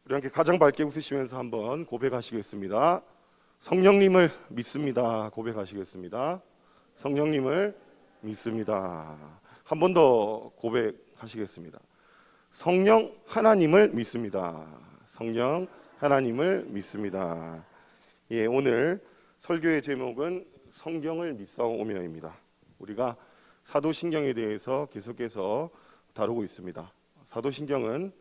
우리 함께 가장 밝게 웃으시면서 한번 고백하시겠습니다. 성령님을 믿습니다. 고백하시겠습니다. 성령님을 믿습니다. 한 번 더 고백하시겠습니다. 성령 하나님을 믿습니다. 성령 하나님을 믿습니다. 예, 오늘 설교의 제목은 성경을 믿사오며입니다. 우리가 사도신경에 대해서 계속해서 다루고 있습니다. 사도신경은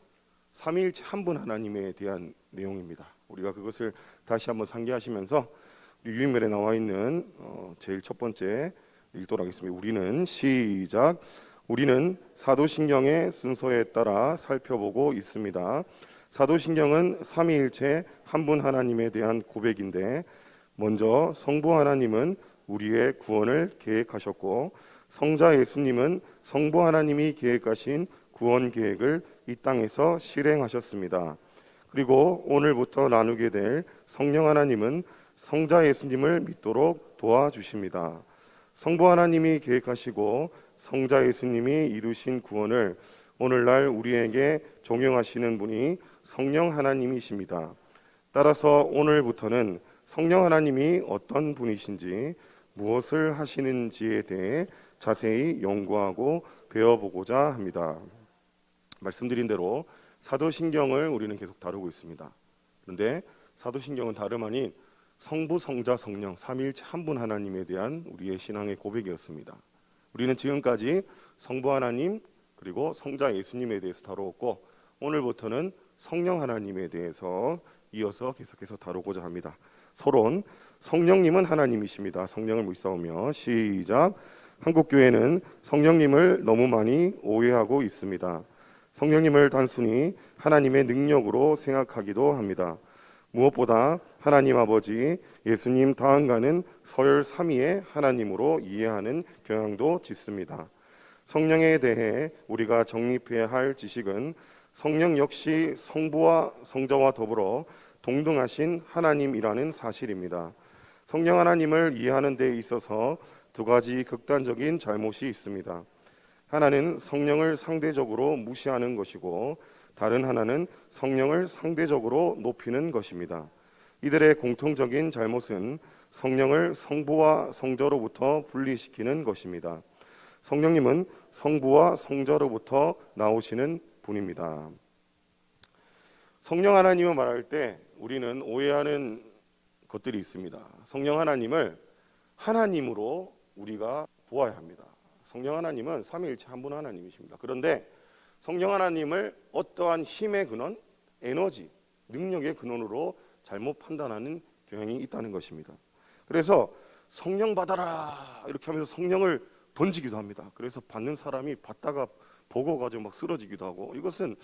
삼위일체 한 분 하나님에 대한 내용입니다. 우리가 그것을 다시 한번 상기하시면서 유인멜에 나와 있는 제일 첫 번째 읽도록 하겠습니다. 우리는 사도신경의 순서에 따라 살펴보고 있습니다. 사도신경은 삼위일체 한 분 하나님에 대한 고백인데, 먼저 성부 하나님은 우리의 구원을 계획하셨고, 성자 예수님은 성부 하나님이 계획하신 구원 계획을 이 땅에서 실행하셨습니다. 그리고 오늘부터 나누게 될 성령 하나님은 성자 예수님을 믿도록 도와주십니다. 성부 하나님이 계획하시고 성자 예수님이 이루신 구원을 오늘날 우리에게 종용하시는 분이 성령 하나님이십니다. 따라서 오늘부터는 성령 하나님이 어떤 분이신지, 무엇을 하시는지에 대해 자세히 연구하고 배워보고자 합니다. 말씀드린 대로 사도신경을 우리는 계속 다루고 있습니다. 그런데 사도신경은 다름 아닌 성부, 성자, 성령 삼위일체 한 분 하나님에 대한 우리의 신앙의 고백이었습니다. 우리는 지금까지 성부 하나님 그리고 성자 예수님에 대해서 다루었고, 오늘부터는 성령 하나님에 대해서 이어서 계속해서 다루고자 합니다. 서론, 성령님은 하나님이십니다. 성령을 묻사오며. 시작. 한국교회는 성령님을 너무 많이 오해하고 있습니다. 성령님을 단순히 하나님의 능력으로 생각하기도 합니다. 무엇보다 하나님 아버지, 예수님 다음가는 서열 3위의 하나님으로 이해하는 경향도 짙습니다. 성령에 대해 우리가 정립해야 할 지식은 성령 역시 성부와 성자와 더불어 동등하신 하나님이라는 사실입니다. 성령 하나님을 이해하는 데 있어서 두 가지 극단적인 잘못이 있습니다. 하나는 성령을 상대적으로 무시하는 것이고, 다른 하나는 성령을 상대적으로 높이는 것입니다. 이들의 공통적인 잘못은 성령을 성부와 성자로부터 분리시키는 것입니다. 성령님은 성부와 성자로부터 나오시는 분입니다. 성령 하나님을 말할 때 우리는 오해하는 것들이 있습니다. 성령 하나님을 하나님으로 우리가 보아야 합니다. 성령 하나님은 삼위일체 한 분 하나님이십니다. 그런데 성령 하나님을 어떠한 힘의 근원, 에너지, 능력의 근원으로 잘못 판단하는 경향이 있다는 것입니다. 그래서 성령 받아라 이렇게 하면서 성령을 던지기도 합니다. 그래서 받는 사람이 받다가 버거가지고 막 쓰러지기도 하고, 이것은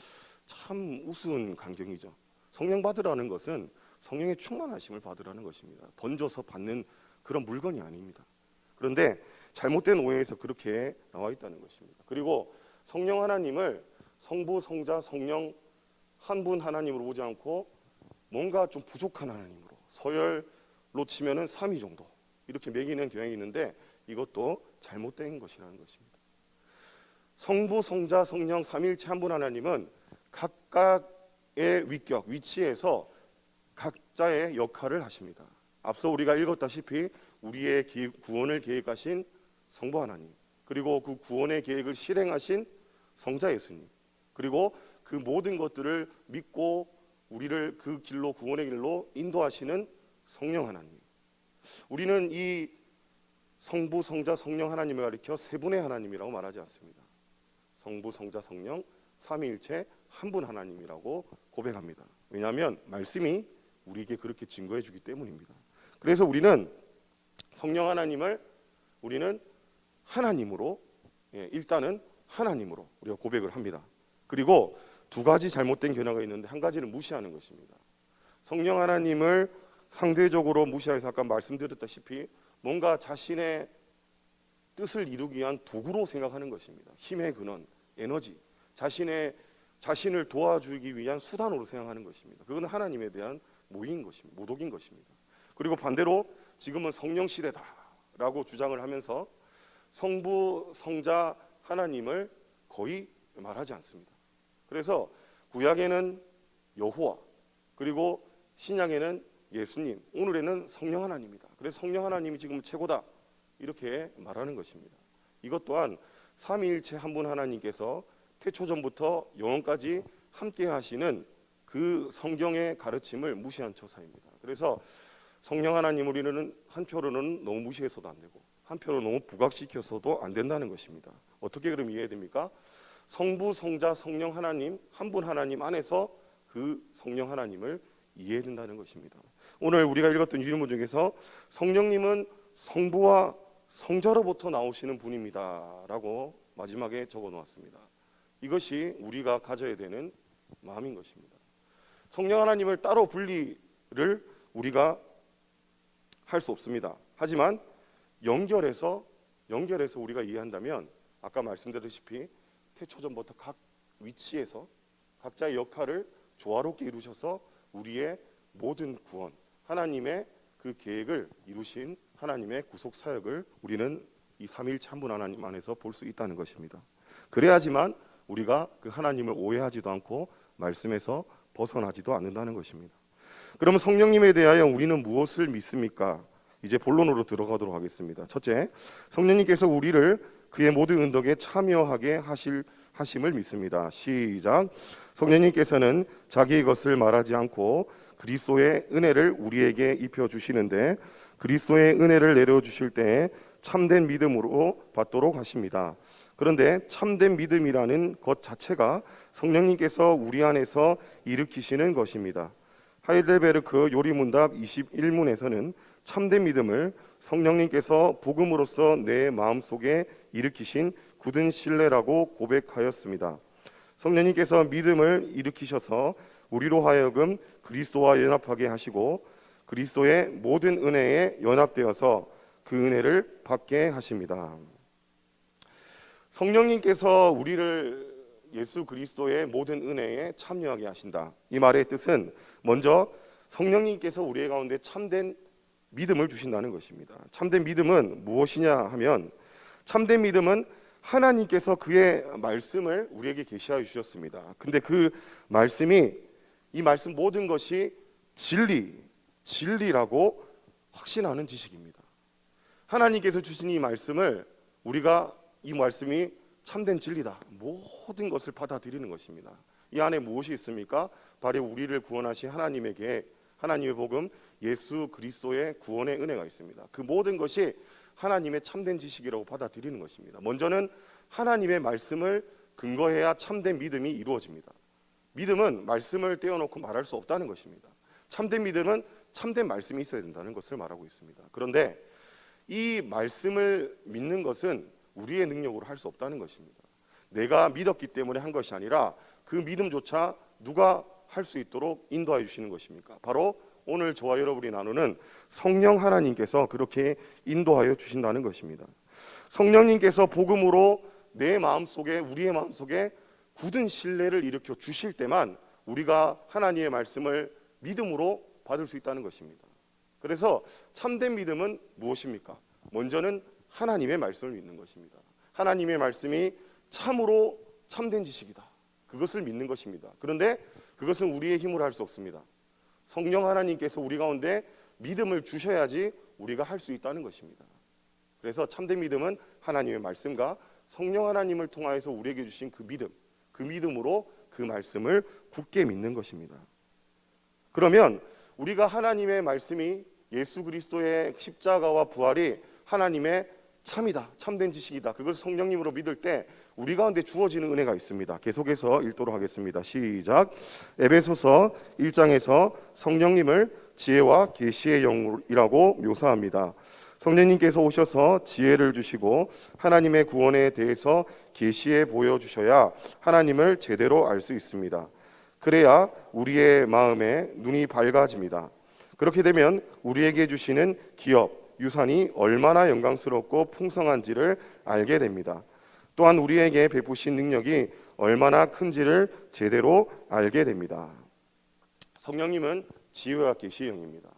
참 우스운 광경이죠. 성령 받으라는 것은 성령의 충만하심을 받으라는 것입니다. 던져서 받는 그런 물건이 아닙니다. 그런데 잘못된 오해에서 그렇게 나와 있다는 것입니다. 그리고 성령 하나님을 성부, 성자, 성령 한 분 하나님으로 보지 않고 뭔가 좀 부족한 하나님으로, 서열로 치면은 3위 정도 이렇게 매기는 경향이 있는데, 이것도 잘못된 것이라는 것입니다. 성부, 성자, 성령 삼위일체 한 분 하나님은 각각의 위격, 위치에서 각자의 역할을 하십니다. 앞서 우리가 읽었다시피 우리의 구원을 계획하신 성부 하나님, 그리고 그 구원의 계획을 실행하신 성자 예수님, 그리고 그 모든 것들을 믿고 우리를 그 길로, 구원의 길로 인도하시는 성령 하나님. 우리는 이 성부, 성자, 성령 하나님을 가리켜 세 분의 하나님이라고 말하지 않습니다. 성부, 성자, 성령 삼위일체 한 분 하나님이라고 고백합니다. 왜냐하면 말씀이 우리에게 그렇게 증거해 주기 때문입니다. 그래서 우리는 성령 하나님을 우리는 하나님으로, 일단은 하나님으로 우리가 고백을 합니다. 그리고 두 가지 잘못된 견해가 있는데, 한 가지는 무시하는 것입니다. 성령 하나님을 상대적으로 무시해서 아까 말씀드렸다시피 뭔가 자신의 뜻을 이루기 위한 도구로 생각하는 것입니다. 힘의 근원, 에너지, 자신을 도와주기 위한 수단으로 생각하는 것입니다. 그건 하나님에 대한 모독인 것입니다. 그리고 반대로 지금은 성령 시대다라고 주장을 하면서 성부, 성자 하나님을 거의 말하지 않습니다. 그래서 구약에는 여호와, 그리고 신약에는 예수님, 오늘에는 성령 하나님이다. 그래서 성령 하나님이 지금 최고다, 이렇게 말하는 것입니다. 이것 또한 삼위일체 한 분 하나님께서 태초전부터 영원까지 함께 하시는 그 성경의 가르침을 무시한 처사입니다. 그래서 성령 하나님 우리는 한편으로는 너무 무시해서도 안 되고 한편으로 너무 부각시켜서도 안 된다는 것입니다. 어떻게 그럼 이해해야 됩니까? 성부, 성자, 성령 하나님 한 분 하나님 안에서 그 성령 하나님을 이해해야 된다는 것입니다. 오늘 우리가 읽었던 유일문 중에서 성령님은 성부와 성자로부터 나오시는 분입니다 라고 마지막에 적어 놓았습니다. 이것이 우리가 가져야 되는 마음인 것입니다. 성령 하나님을 따로 분리를 우리가 할 수 없습니다. 하지만 연결해서 우리가 이해한다면 아까 말씀드렸다시피 태초전부터 각 위치에서 각자의 역할을 조화롭게 이루셔서 우리의 모든 구원, 하나님의 그 계획을 이루신 하나님의 구속 사역을 우리는 이 삼위일체 한 분 하나님 안에서 볼 수 있다는 것입니다. 그래야지만 우리가 그 하나님을 오해하지도 않고 말씀에서 벗어나지도 않는다는 것입니다. 그러면 성령님에 대하여 우리는 무엇을 믿습니까? 이제 본론으로 들어가도록 하겠습니다. 첫째, 성령님께서 우리를 그의 모든 은덕에 참여하게 하심을 믿습니다. 시작. 성령님께서는 자기의 것을 말하지 않고 그리스도의 은혜를 우리에게 입혀주시는데 그리스도의 은혜를 내려주실 때에 참된 믿음으로 받도록 하십니다. 그런데 참된 믿음이라는 것 자체가 성령님께서 우리 안에서 일으키시는 것입니다. 하이델베르크 요리문답 21문에서는 참된 믿음을 성령님께서 복음으로써 내 마음속에 일으키신 굳은 신뢰라고 고백하였습니다. 성령님께서 믿음을 일으키셔서 우리로 하여금 그리스도와 연합하게 하시고 그리스도의 모든 은혜에 연합되어서 그 은혜를 받게 하십니다. 성령님께서 우리를 예수 그리스도의 모든 은혜에 참여하게 하신다. 이 말의 뜻은 먼저 성령님께서 우리 가운데 참된 믿음을 주신다는 것입니다. 참된 믿음은 무엇이냐 하면 참된 믿음은 하나님께서 그의 말씀을 우리에게 계시하여 주셨습니다. 근데 그 말씀이 이 말씀 모든 것이 진리라고 확신하는 지식입니다. 하나님께서 주신 이 말씀을 우리가 이 말씀이 참된 진리다, 모든 것을 받아들이는 것입니다. 이 안에 무엇이 있습니까? 바로 우리를 구원하신 하나님에게 하나님의 복음 예수 그리스도의 구원의 은혜가 있습니다. 그 모든 것이 하나님의 참된 지식이라고 받아들이는 것입니다. 먼저는 하나님의 말씀을 근거해야 참된 믿음이 이루어집니다. 믿음은 말씀을 떼어놓고 말할 수 없다는 것입니다. 참된 믿음은 참된 말씀이 있어야 된다는 것을 말하고 있습니다. 그런데 이 말씀을 믿는 것은 우리의 능력으로 할 수 없다는 것입니다. 내가 믿었기 때문에 한 것이 아니라 그 믿음조차 누가 할 수 있도록 인도하여 주시는 것입니까? 바로 오늘 저와 여러분이 나누는 성령 하나님께서 그렇게 인도하여 주신다는 것입니다. 성령님께서 복음으로 내 마음속에 우리의 마음속에 굳은 신뢰를 일으켜 주실 때만 우리가 하나님의 말씀을 믿음으로 받을 수 있다는 것입니다. 그래서 참된 믿음은 무엇입니까? 먼저는 하나님의 말씀을 믿는 것입니다. 하나님의 말씀이 참으로 참된 지식이다. 그것을 믿는 것입니다. 그런데 그것은 우리의 힘으로 할 수 없습니다. 성령 하나님께서 우리 가운데 믿음을 주셔야지 우리가 할 수 있다는 것입니다. 그래서 참된 믿음은 하나님의 말씀과 성령 하나님을 통하여서 우리에게 주신 그 믿음으로 그 말씀을 굳게 믿는 것입니다. 그러면 우리가 하나님의 말씀이 예수 그리스도의 십자가와 부활이 하나님의 참이다, 참된 지식이다, 그걸 성령님으로 믿을 때 우리 가운데 주어지는 은혜가 있습니다. 계속해서 읽도록 하겠습니다. 시작. 에베소서 1장에서 성령님을 지혜와 계시의 영이라고 묘사합니다. 성령님께서 오셔서 지혜를 주시고 하나님의 구원에 대해서 계시해 보여주셔야 하나님을 제대로 알 수 있습니다. 그래야 우리의 마음에 눈이 밝아집니다. 그렇게 되면 우리에게 주시는 기업, 유산이 얼마나 영광스럽고 풍성한지를 알게 됩니다. 또한 우리에게 베푸신 능력이 얼마나 큰지를 제대로 알게 됩니다. 성령님은 지혜와 계시의 영입니다.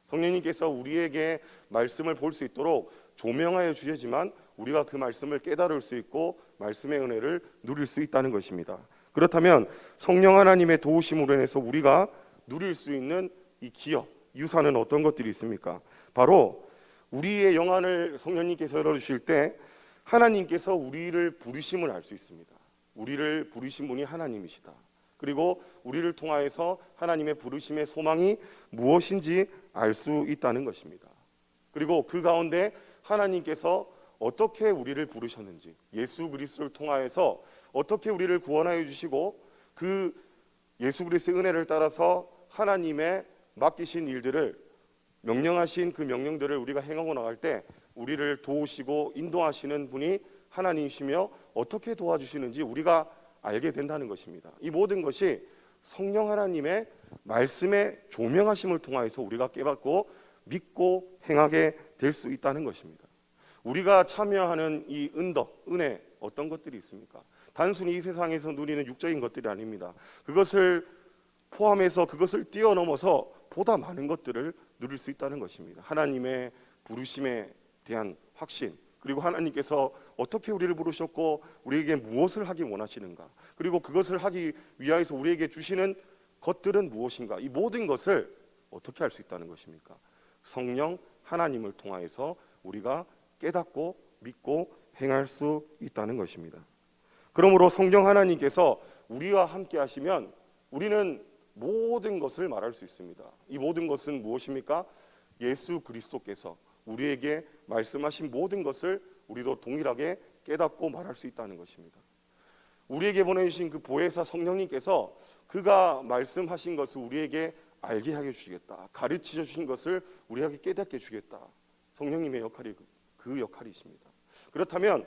성령님께서 우리에게 말씀을 볼 수 있도록 조명하여 주시지만 우리가 그 말씀을 깨달을 수 있고 말씀의 은혜를 누릴 수 있다는 것입니다. 그렇다면 성령 하나님의 도우심으로 인해서 우리가 누릴 수 있는 이 기업, 유산은 어떤 것들이 있습니까? 바로 우리의 영안을 성령님께서 열어주실 때 하나님께서 우리를 부르심을 알 수 있습니다. 우리를 부르신 분이 하나님이시다. 그리고 우리를 통하여서 하나님의 부르심의 소망이 무엇인지 알 수 있다는 것입니다. 그리고 그 가운데 하나님께서 어떻게 우리를 부르셨는지, 예수 그리스도를 통하여서 어떻게 우리를 구원하여 주시고 그 예수 그리스도의 은혜를 따라서 하나님의 맡기신 일들을, 명령하신 그 명령들을 우리가 행하고 나갈 때 우리를 도우시고 인도하시는 분이 하나님이시며 어떻게 도와주시는지 우리가 알게 된다는 것입니다. 이 모든 것이 성령 하나님의 말씀의 조명하심을 통하여서 우리가 깨닫고 믿고 행하게 될 수 있다는 것입니다. 우리가 참여하는 이 은덕, 은혜 어떤 것들이 있습니까? 단순히 이 세상에서 누리는 육적인 것들이 아닙니다. 그것을 포함해서 그것을 뛰어넘어서 보다 많은 것들을 누릴 수 있다는 것입니다. 하나님의 부르심에 대한 확신, 그리고 하나님께서 어떻게 우리를 부르셨고 우리에게 무엇을 하기 원하시는가, 그리고 그것을 하기 위하여서 우리에게 주시는 것들은 무엇인가, 이 모든 것을 어떻게 할 수 있다는 것입니까? 성령 하나님을 통하여서 우리가 깨닫고 믿고 행할 수 있다는 것입니다. 그러므로 성령 하나님께서 우리와 함께 하시면 우리는 모든 것을 말할 수 있습니다. 이 모든 것은 무엇입니까? 예수 그리스도께서 우리에게 말씀하신 모든 것을 우리도 동일하게 깨닫고 말할 수 있다는 것입니다. 우리에게 보내주신 그 보혜사 성령님께서 그가 말씀하신 것을 우리에게 알게 하게 주시겠다, 가르치셔 주신 것을 우리에게 깨닫게 주겠다. 성령님의 역할이 그 역할이십니다. 그렇다면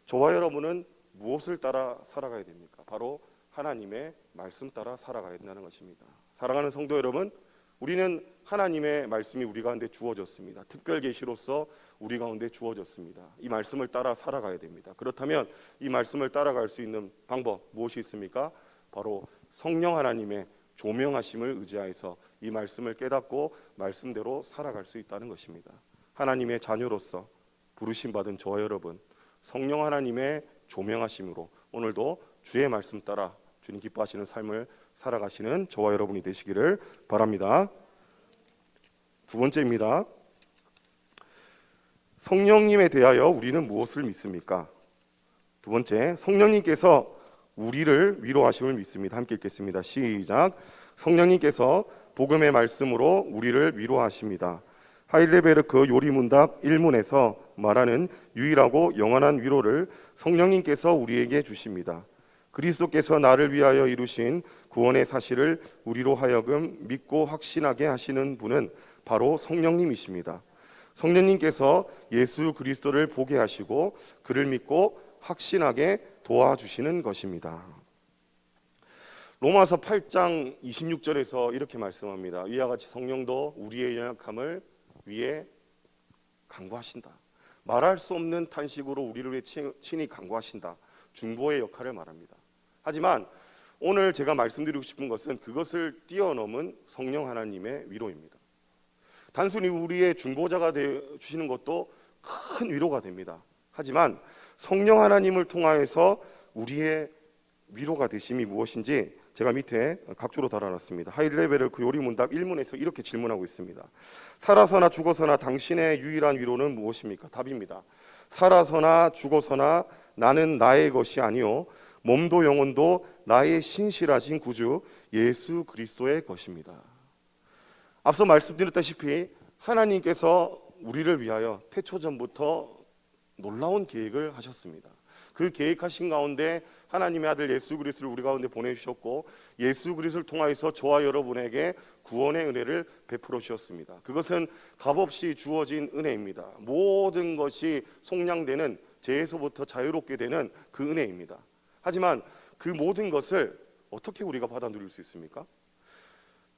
저와 여러분은 무엇을 따라 살아가야 됩니까? 바로 하나님의 말씀 따라 살아가야 된다는 것입니다. 사랑하는 성도 여러분, 우리는 하나님의 말씀이 우리 가운데 주어졌습니다. 특별 계시로서 우리 가운데 주어졌습니다. 이 말씀을 따라 살아가야 됩니다. 그렇다면 이 말씀을 따라갈 수 있는 방법 무엇이 있습니까? 바로 성령 하나님의 조명하심을 의지하여서 이 말씀을 깨닫고 말씀대로 살아갈 수 있다는 것입니다. 하나님의 자녀로서 부르심 받은 저와 여러분, 성령 하나님의 조명하심으로 오늘도 주의 말씀 따라 주님 기뻐하시는 삶을 살아가시는 저와 여러분이 되시기를 바랍니다. 두 번째입니다. 성령님에 대하여 우리는 무엇을 믿습니까? 두 번째, 성령님께서 우리를 위로하심을 믿습니다. 함께 읽겠습니다. 시작. 성령님께서 복음의 말씀으로 우리를 위로하십니다. 하일데베르크 요리문답 1문에서 말하는 유일하고 영원한 위로를 성령님께서 우리에게 주십니다. 그리스도께서 나를 위하여 이루신 구원의 사실을 우리로 하여금 믿고 확신하게 하시는 분은 바로 성령님이십니다. 성령님께서 예수 그리스도를 보게 하시고 그를 믿고 확신하게 도와주시는 것입니다. 로마서 8장 26절에서 이렇게 말씀합니다. 이와 같이 성령도 우리의 연약함을 위해 간구하신다. 말할 수 없는 탄식으로 우리를 위해 친히 간구하신다. 중보의 역할을 말합니다. 하지만 오늘 제가 말씀드리고 싶은 것은 그것을 뛰어넘은 성령 하나님의 위로입니다. 단순히 우리의 중보자가 되어주시는 것도 큰 위로가 됩니다. 하지만 성령 하나님을 통하여서 우리의 위로가 되심이 무엇인지 제가 밑에 각주로 달아놨습니다. 하일데베르크 요리문답 1문에서 이렇게 질문하고 있습니다. 살아서나 죽어서나 당신의 유일한 위로는 무엇입니까? 답입니다. 살아서나 죽어서나 나는 나의 것이 아니요 몸도 영혼도 나의 신실하신 구주 예수 그리스도의 것입니다. 앞서 말씀드렸다시피 하나님께서 우리를 위하여 태초전부터 놀라운 계획을 하셨습니다. 그 계획하신 가운데 하나님의 아들 예수 그리스도를 우리 가운데 보내주셨고 예수 그리스도를 통하여서 저와 여러분에게 구원의 은혜를 베풀어 주셨습니다. 그것은 값없이 주어진 은혜입니다. 모든 것이 속량되는, 죄에서부터 자유롭게 되는 그 은혜입니다. 하지만 그 모든 것을 어떻게 우리가 받아 누릴 수 있습니까?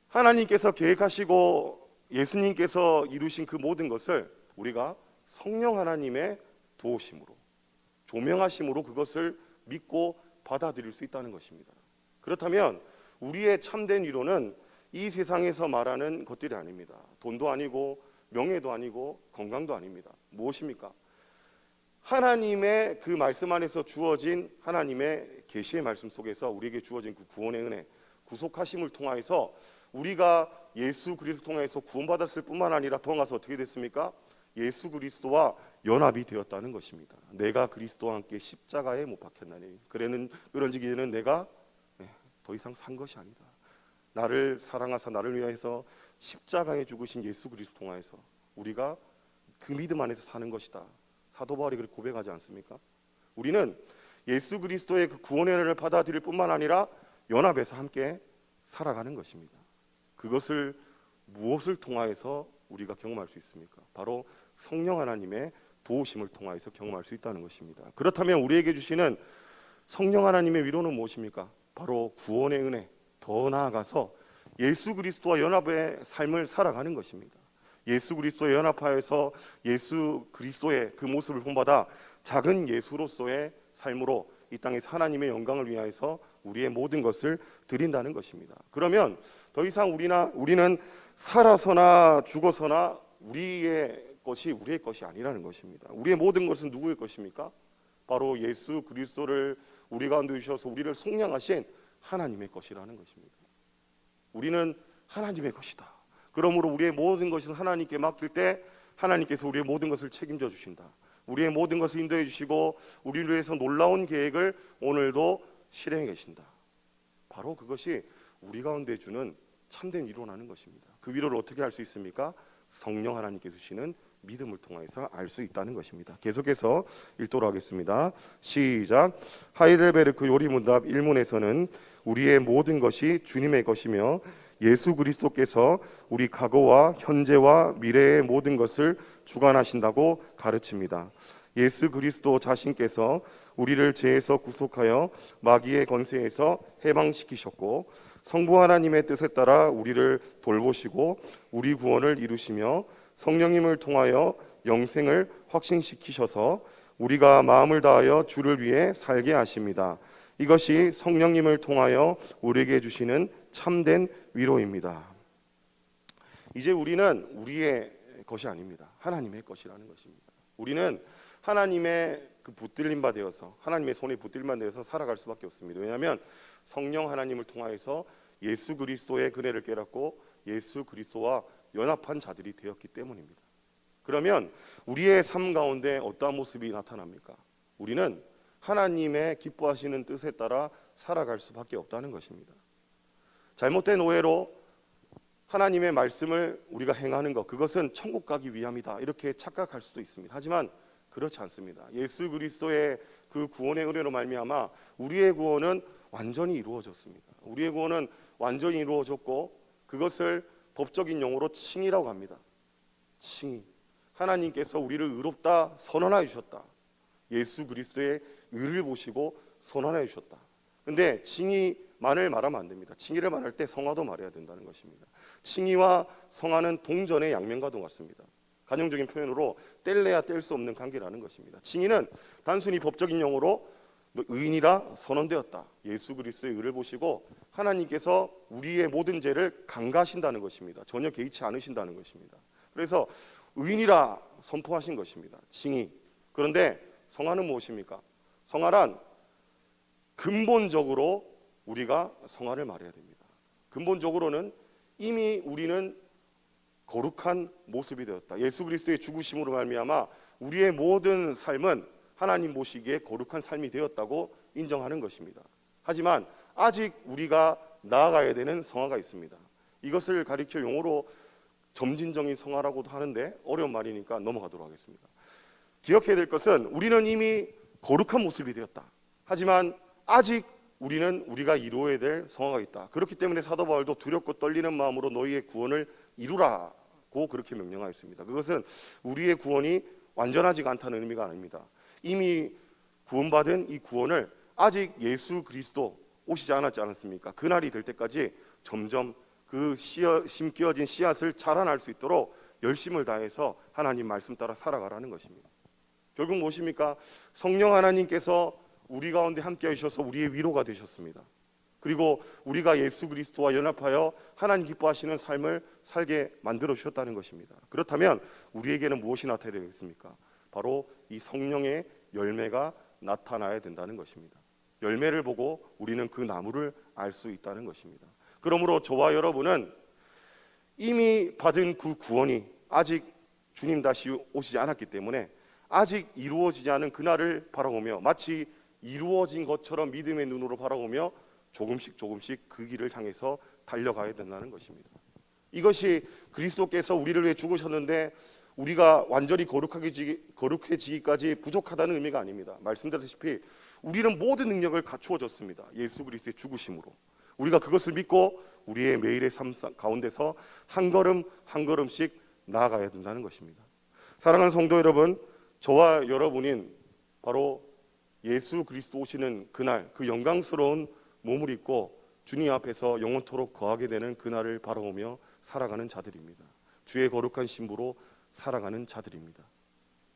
하나님께서 계획하시고 예수님께서 이루신 그 모든 것을 우리가 성령 하나님의 도우심으로, 조명하심으로 그것을 믿고 받아들일 수 있다는 것입니다. 그렇다면 우리의 참된 위로는 이 세상에서 말하는 것들이 아닙니다. 돈도 아니고 명예도 아니고 건강도 아닙니다. 무엇입니까? 하나님의 그 말씀 안에서 주어진 하나님의 계시의 말씀 속에서 우리에게 주어진 그 구원의 은혜, 구속하심을 통하여서 우리가 예수 그리스도 통해서 구원받았을 뿐만 아니라 더 나아가서 어떻게 됐습니까? 예수 그리스도와 연합이 되었다는 것입니다. 내가 그리스도와 함께 십자가에 못 박혔나니 그런즉 이제는 내가 더 이상 산 것이 아니다. 나를 사랑하사 나를 위하여서 십자가에 죽으신 예수 그리스도 통하여서 우리가 그 믿음 안에서 사는 것이다. 사도 바울이 그렇게 고백하지 않습니까? 우리는 예수 그리스도의 그 구원의 은혜를 받아들일 뿐만 아니라 연합해서 함께 살아가는 것입니다. 그것을 무엇을 통하여서 우리가 경험할 수 있습니까? 바로 성령 하나님의 도우심을 통하여서 경험할 수 있다는 것입니다. 그렇다면 우리에게 주시는 성령 하나님의 위로는 무엇입니까? 바로 구원의 은혜, 더 나아가서 예수 그리스도와 연합의 삶을 살아가는 것입니다. 예수 그리스도에 연합하여서 예수 그리스도의 그 모습을 본받아 작은 예수로서의 삶으로 이 땅에서 하나님의 영광을 위하여서 우리의 모든 것을 드린다는 것입니다. 그러면 더 이상 우리는 살아서나 죽어서나 우리의 것이 아니라는 것입니다. 우리의 모든 것은 누구의 것입니까? 바로 예수 그리스도를 우리 가운데 주셔서 우리를 속량하신 하나님의 것이라는 것입니다. 우리는 하나님의 것이다. 그러므로 우리의 모든 것을 하나님께 맡길 때 하나님께서 우리의 모든 것을 책임져 주신다. 우리의 모든 것을 인도해 주시고 우리를 위해서 놀라운 계획을 오늘도 실행해 계신다. 바로 그것이 우리 가운데 주는 참된 위로라는 것입니다. 그 위로를 어떻게 할 수 있습니까? 성령 하나님께서 주시는 믿음을 통해서 알 수 있다는 것입니다. 계속해서 읽도록 하겠습니다. 시작. 하이델베르크 요리문답 1문에서는 우리의 모든 것이 주님의 것이며 예수 그리스도께서 우리 과거와 현재와 미래의 모든 것을 주관하신다고 가르칩니다. 예수 그리스도 자신께서 우리를 죄에서 구속하여 마귀의 권세에서 해방시키셨고 성부 하나님의 뜻에 따라 우리를 돌보시고 우리 구원을 이루시며 성령님을 통하여 영생을 확신시키셔서 우리가 마음을 다하여 주를 위해 살게 하십니다. 이것이 성령님을 통하여 우리에게 주시는 참된 위로입니다. 이제 우리는 우리의 것이 아닙니다. 하나님의 것이라는 것입니다. 우리는 하나님의 그 붙들림 바 되어서 하나님의 손에 붙들림 바 되어서 살아갈 수밖에 없습니다. 왜냐하면 성령 하나님을 통하여서 예수 그리스도의 은혜를 깨닫고 예수 그리스도와 연합한 자들이 되었기 때문입니다. 그러면 우리의 삶 가운데 어떠한 모습이 나타납니까? 우리는 하나님의 기뻐하시는 뜻에 따라 살아갈 수밖에 없다는 것입니다. 잘못된 오해로 하나님의 말씀을 우리가 행하는 것, 그것은 천국 가기 위함이다 이렇게 착각할 수도 있습니다. 하지만 그렇지 않습니다. 예수 그리스도의 그 구원의 은혜로 말미암아 우리의 구원은 완전히 이루어졌습니다. 우리의 구원은 완전히 이루어졌고 그것을 법적인 용어로 칭의라고 합니다. 칭의. 하나님께서 우리를 의롭다 선언하여 주셨다. 예수 그리스도의 의를 보시고 선언하여 주셨다. 그런데 칭의만을 말하면 안 됩니다. 칭의를 말할 때 성화도 말해야 된다는 것입니다. 칭의와 성화는 동전의 양면과도 같습니다. 간용적인 표현으로 뗄래야 뗄 수 없는 관계라는 것입니다. 칭의는 단순히 법적인 용어로 의인이라 선언되었다. 예수 그리스도의 의를 보시고 하나님께서 우리의 모든 죄를 간과하신다는 것입니다. 전혀 개의치 않으신다는 것입니다. 그래서 의인이라 선포하신 것입니다. 칭의. 그런데 성화는 무엇입니까? 성화란 근본적으로 우리가 성화를 말해야 됩니다. 근본적으로는 이미 우리는 거룩한 모습이 되었다. 예수 그리스도의 죽으심으로 말미암아 우리의 모든 삶은 하나님 보시기에 거룩한 삶이 되었다고 인정하는 것입니다. 하지만 아직 우리가 나아가야 되는 성화가 있습니다. 이것을 가리켜 용어로 점진적인 성화라고도 하는데 어려운 말이니까 넘어가도록 하겠습니다. 기억해야 될 것은 우리는 이미 거룩한 모습이 되었다. 하지만 아직 우리가 이루어야 될 성화가 있다. 그렇기 때문에 사도 바울도 두렵고 떨리는 마음으로 너희의 구원을 이루라고 그렇게 명령하였습니다. 그것은 우리의 구원이 완전하지가 않다는 의미가 아닙니다. 이미 구원받은 이 구원을 아직 예수 그리스도 오시지 않았지 않았습니까? 그날이 될 때까지 점점 그 심겨진 씨앗을 자라날 수 있도록 열심을 다해서 하나님 말씀 따라 살아가라는 것입니다. 결국 무엇입니까? 성령 하나님께서 우리 가운데 함께 하셔서 우리의 위로가 되셨습니다. 그리고 우리가 예수 그리스도와 연합하여 하나님 기뻐하시는 삶을 살게 만들어 주셨다는 것입니다. 그렇다면 우리에게는 무엇이 나타나야 되겠습니까? 바로 이 성령의 열매가 나타나야 된다는 것입니다. 열매를 보고 우리는 그 나무를 알 수 있다는 것입니다. 그러므로 저와 여러분은 이미 받은 그 구원이 아직 주님 다시 오시지 않았기 때문에 아직 이루어지지 않은 그날을 바라보며 마치 이루어진 것처럼 믿음의 눈으로 바라보며 조금씩 조금씩 그 길을 향해서 달려가야 된다는 것입니다. 이것이 그리스도께서 우리를 위해 죽으셨는데 우리가 완전히 거룩해지기까지 부족하다는 의미가 아닙니다. 말씀드렸다시피 우리는 모든 능력을 갖추어졌습니다. 예수 그리스도의 죽으심으로. 우리가 그것을 믿고 우리의 매일의 삶 가운데서 한 걸음 한 걸음씩 나아가야 된다는 것입니다. 사랑하는 성도 여러분, 저와 여러분인 바로 예수 그리스도 오시는 그날, 그 영광스러운 몸을 입고 주님 앞에서 영원토록 거하게 되는 그날을 바라보며 살아가는 자들입니다. 주의 거룩한 신부로 살아가는 자들입니다.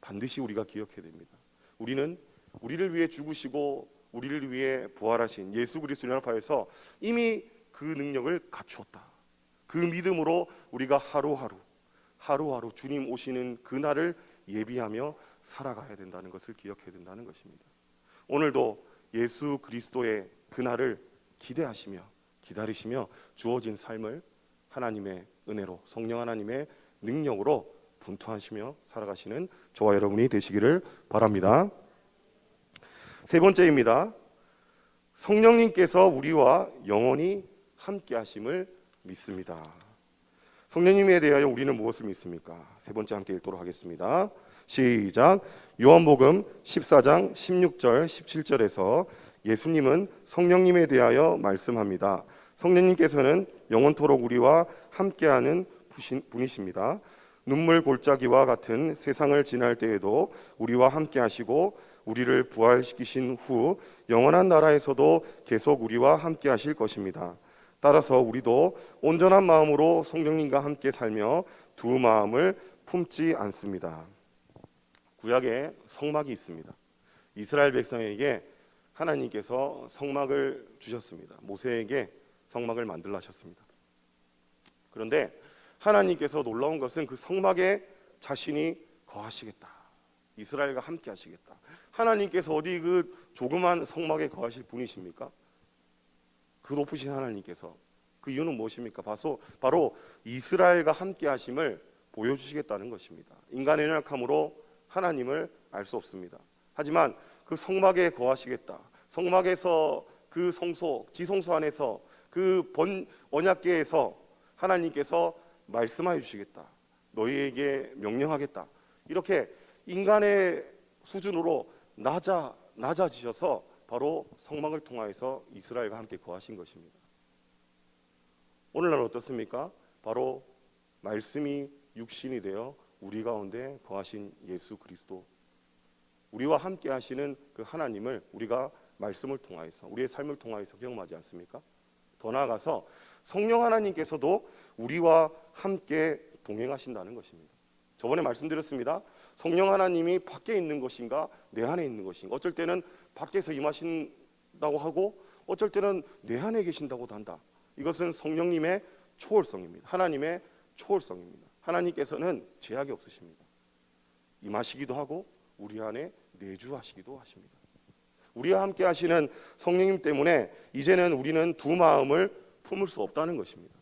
반드시 우리가 기억해야 됩니다. 우리는 우리를 위해 죽으시고 우리를 위해 부활하신 예수 그리스도를 연합하여서 이미 그 능력을 갖추었다. 그 믿음으로 우리가 하루하루 주님 오시는 그날을 예비하며 살아가야 된다는 것을 기억해야 된다는 것입니다. 오늘도 예수 그리스도의 그날을 기대하시며 기다리시며 주어진 삶을 하나님의 은혜로 성령 하나님의 능력으로 분투하시며 살아가시는 저와 여러분이 되시기를 바랍니다. 세 번째입니다. 성령님께서 우리와 영원히 함께 하심을 믿습니다. 성령님에 대하여 우리는 무엇을 믿습니까? 세 번째 함께 읽도록 하겠습니다. 시작. 요한복음 14장 16절 17절에서 예수님은 성령님에 대하여 말씀합니다. 성령님께서는 영원토록 우리와 함께하는 분이십니다. 눈물 골짜기와 같은 세상을 지날 때에도 우리와 함께 하시고 우리를 부활시키신 후 영원한 나라에서도 계속 우리와 함께 하실 것입니다. 따라서 우리도 온전한 마음으로 성령님과 함께 살며 두 마음을 품지 않습니다. 구약에 성막이 있습니다. 이스라엘 백성에게 하나님께서 성막을 주셨습니다. 모세에게 성막을 만들라 하셨습니다. 그런데 하나님께서 놀라운 것은 그 성막에 자신이 거하시겠다. 이스라엘과 함께 하시겠다. 하나님께서 어디 그 조그만 성막에 거하실 분이십니까? 그 높으신 하나님께서. 그 이유는 무엇입니까? 바로 이스라엘과 함께 하심을 보여주시겠다는 것입니다. 인간의 연약함으로 하나님을 알 수 없습니다. 하지만 그 성막에 거하시겠다. 성막에서 그 지성소 안에서 그 언약궤에서 하나님께서 말씀하여 주시겠다. 너희에게 명령하겠다. 이렇게 인간의 수준으로 낮아지셔서 바로 성막을 통하여서 이스라엘과 함께 거하신 것입니다. 오늘날 어떻습니까? 바로 말씀이 육신이 되어 우리 가운데 거하신 예수 그리스도, 우리와 함께 하시는 그 하나님을 우리가 말씀을 통하여서 우리의 삶을 통하여서 경험하지 않습니까? 더 나아가서 성령 하나님께서도 우리와 함께 동행하신다는 것입니다. 저번에 말씀드렸습니다. 성령 하나님이 밖에 있는 것인가 내 안에 있는 것인가. 어쩔 때는 밖에서 임하신다고 하고 어쩔 때는 내 안에 계신다고도 한다. 이것은 성령님의 초월성입니다. 하나님의 초월성입니다. 하나님께서는 제약이 없으십니다. 임하시기도 하고 우리 안에 내주하시기도 하십니다. 우리와 함께 하시는 성령님 때문에 이제는 우리는 두 마음을 품을 수 없다는 것입니다.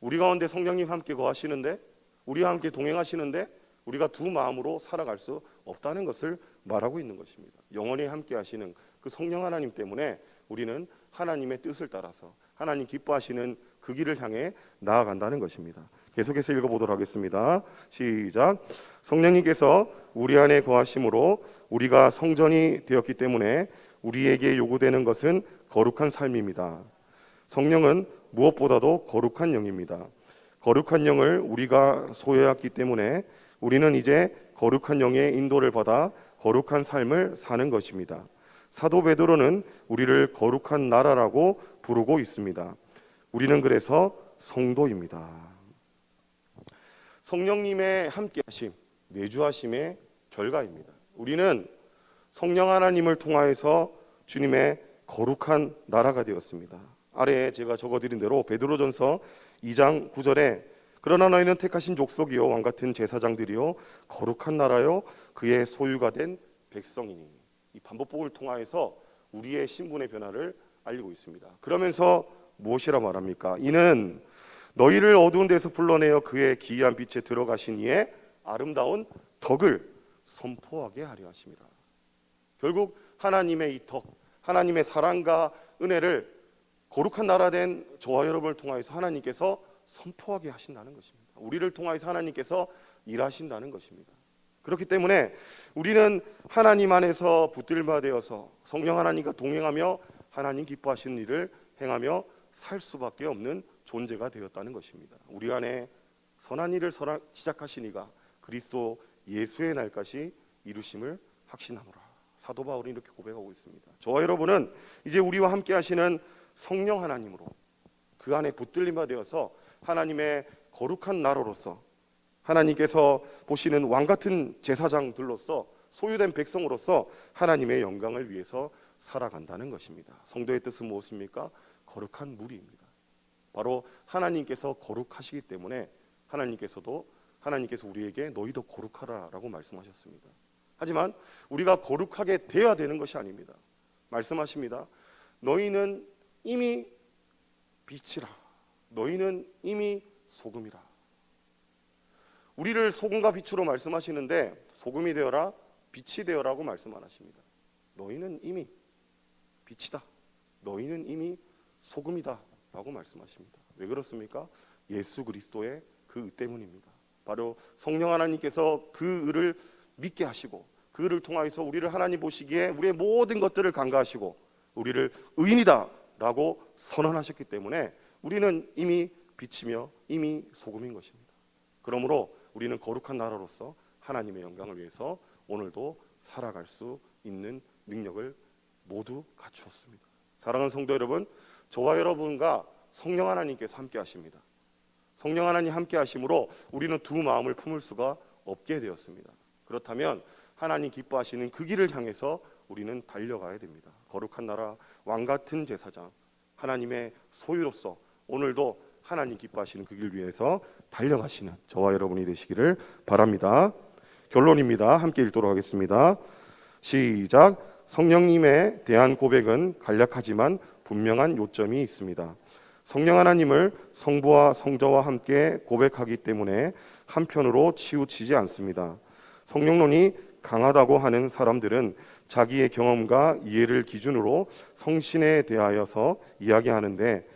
우리 가운데 성령님 함께 거하시는데, 우리와 함께 동행하시는데 우리가 두 마음으로 살아갈 수 없다는 것을 말하고 있는 것입니다. 영원히 함께 하시는 그 성령 하나님 때문에 우리는 하나님의 뜻을 따라서 하나님 기뻐하시는 그 길을 향해 나아간다는 것입니다. 계속해서 읽어보도록 하겠습니다. 시작. 성령님께서 우리 안에 거하심으로 우리가 성전이 되었기 때문에 우리에게 요구되는 것은 거룩한 삶입니다. 성령은 무엇보다도 거룩한 영입니다. 거룩한 영을 우리가 소유했기 때문에 우리는 이제 거룩한 영의 인도를 받아 거룩한 삶을 사는 것입니다. 사도 베드로는 우리를 거룩한 나라라고 부르고 있습니다. 우리는 그래서 성도입니다. 성령님의 함께하심, 내주하심의 결과입니다. 우리는 성령 하나님을 통하여서 주님의 거룩한 나라가 되었습니다. 아래에 제가 적어드린 대로 베드로전서 2장 9절에 그러나 너희는 택하신 족속이요 왕같은 제사장들이요 거룩한 나라요 그의 소유가 된 백성이니. 이 반복복을 통하여서 우리의 신분의 변화를 알리고 있습니다. 그러면서 무엇이라 말합니까? 이는 너희를 어두운 데서 불러내어 그의 기이한 빛에 들어가신 이의 아름다운 덕을 선포하게 하려 하심이라. 결국 하나님의 이 덕, 하나님의 사랑과 은혜를 거룩한 나라 된 저와 여러분을 통하여서 하나님께서 선포하게 하신다는 것입니다. 우리를 통하여서 하나님께서 일하신다는 것입니다. 그렇기 때문에 우리는 하나님 안에서 붙들마 되어서 성령 하나님과 동행하며 하나님 기뻐하시는 일을 행하며 살 수밖에 없는 존재가 되었다는 것입니다. 우리 안에 선한 일을 시작하신 이가 그리스도 예수의 날까지 이루심을 확신하노라. 사도 바울이 이렇게 고백하고 있습니다. 저와 여러분은 이제 우리와 함께 하시는 성령 하나님으로 그 안에 붙들림바 되어서 하나님의 거룩한 나라로서 하나님께서 보시는 왕같은 제사장들로서 소유된 백성으로서 하나님의 영광을 위해서 살아간다는 것입니다. 성도의 뜻은 무엇입니까? 거룩한 무리입니다. 바로 하나님께서 거룩하시기 때문에 하나님께서 우리에게 너희도 거룩하라라고 말씀하셨습니다. 하지만 우리가 거룩하게 되어야 되는 것이 아닙니다. 말씀하십니다. 너희는 이미 빛이라. 너희는 이미 소금이라. 우리를 소금과 빛으로 말씀하시는데 소금이 되어라, 빛이 되어라고 말씀 안 하십니다. 너희는 이미 빛이다. 너희는 이미 소금이다 라고 말씀하십니다. 왜 그렇습니까? 예수 그리스도의 그 의 때문입니다. 바로 성령 하나님께서 그 의를 믿게 하시고 그 의를 통하여서 우리를 하나님 보시기에 우리의 모든 것들을 간과하시고 우리를 의인이다 라고 선언하셨기 때문에 우리는 이미 빛이며 이미 소금인 것입니다. 그러므로 우리는 거룩한 나라로서 하나님의 영광을 위해서 오늘도 살아갈 수 있는 능력을 모두 갖추었습니다. 사랑하는 성도 여러분, 저와 여러분과 성령 하나님께서 함께 하십니다. 성령 하나님 함께 하심으로 우리는 두 마음을 품을 수가 없게 되었습니다. 그렇다면 하나님 기뻐하시는 그 길을 향해서 우리는 달려가야 됩니다. 거룩한 나라, 왕같은 제사장, 하나님의 소유로서 오늘도 하나님 기뻐하시는 그 길 위해서 달려가시는 저와 여러분이 되시기를 바랍니다. 결론입니다. 함께 읽도록 하겠습니다. 시작. 성령님에 대한 고백은 간략하지만 분명한 요점이 있습니다. 성령 하나님을 성부와 성자와 함께 고백하기 때문에 한편으로 치우치지 않습니다. 성령론이 강하다고 하는 사람들은 자기의 경험과 이해를 기준으로 성신에 대하여서 이야기하는데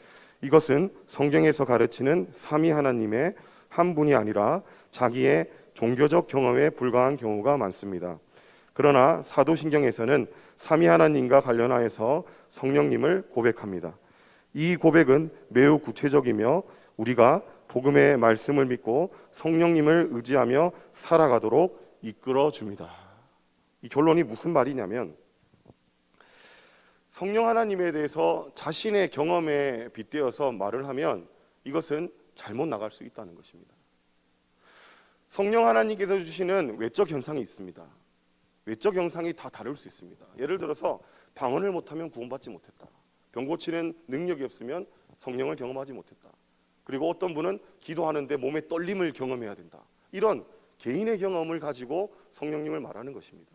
이것은 성경에서 가르치는 삼위 하나님의 한 분이 아니라 자기의 종교적 경험에 불과한 경우가 많습니다. 그러나 사도신경에서는 삼위 하나님과 관련하여서 성령님을 고백합니다. 이 고백은 매우 구체적이며 우리가 복음의 말씀을 믿고 성령님을 의지하며 살아가도록 이끌어줍니다. 이 결론이 무슨 말이냐면 성령 하나님에 대해서 자신의 경험에 빗대어서 말을 하면 이것은 잘못 나갈 수 있다는 것입니다. 성령 하나님께서 주시는 외적 현상이 있습니다. 외적 현상이 다 다를 수 있습니다. 예를 들어서 방언을 못하면 구원받지 못했다. 병 고치는 능력이 없으면 성령을 경험하지 못했다. 그리고 어떤 분은 기도하는데 몸에 떨림을 경험해야 된다. 이런 개인의 경험을 가지고 성령님을 말하는 것입니다.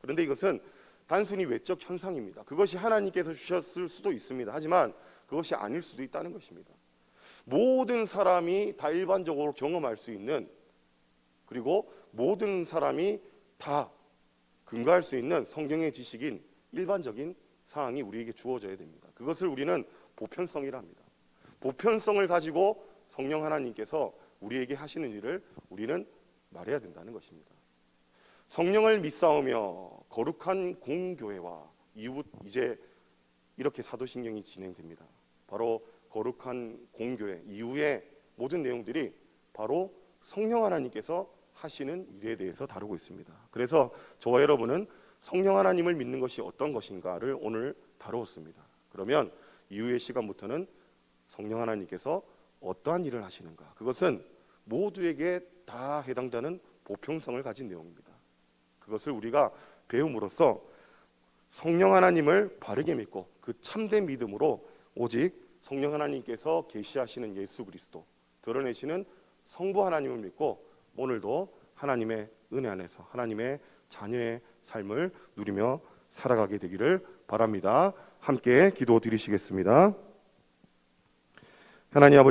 그런데 이것은 단순히 외적 현상입니다. 그것이 하나님께서 주셨을 수도 있습니다. 하지만 그것이 아닐 수도 있다는 것입니다. 모든 사람이 다 일반적으로 경험할 수 있는, 그리고 모든 사람이 다 근거할 수 있는 성경의 지식인 일반적인 사항이 우리에게 주어져야 됩니다. 그것을 우리는 보편성이라 합니다. 보편성을 가지고 성령 하나님께서 우리에게 하시는 일을 우리는 말해야 된다는 것입니다. 성령을 믿사오며 거룩한 공교회와 이웃, 이제 이렇게 사도신경이 진행됩니다. 바로 거룩한 공교회 이후의 모든 내용들이 바로 성령 하나님께서 하시는 일에 대해서 다루고 있습니다. 그래서 저와 여러분은 성령 하나님을 믿는 것이 어떤 것인가를 오늘 다루었습니다. 그러면 이후의 시간부터는 성령 하나님께서 어떠한 일을 하시는가, 그것은 모두에게 다 해당되는 보편성을 가진 내용입니다. 그것을 우리가 배움으로써 성령 하나님을 바르게 믿고 그 참된 믿음으로 오직 성령 하나님께서 계시하시는 예수 그리스도, 드러내시는 성부 하나님을 믿고 오늘도 하나님의 은혜 안에서 하나님의 자녀의 삶을 누리며 살아가게 되기를 바랍니다. 함께 기도 드리시겠습니다. 하나님 아버지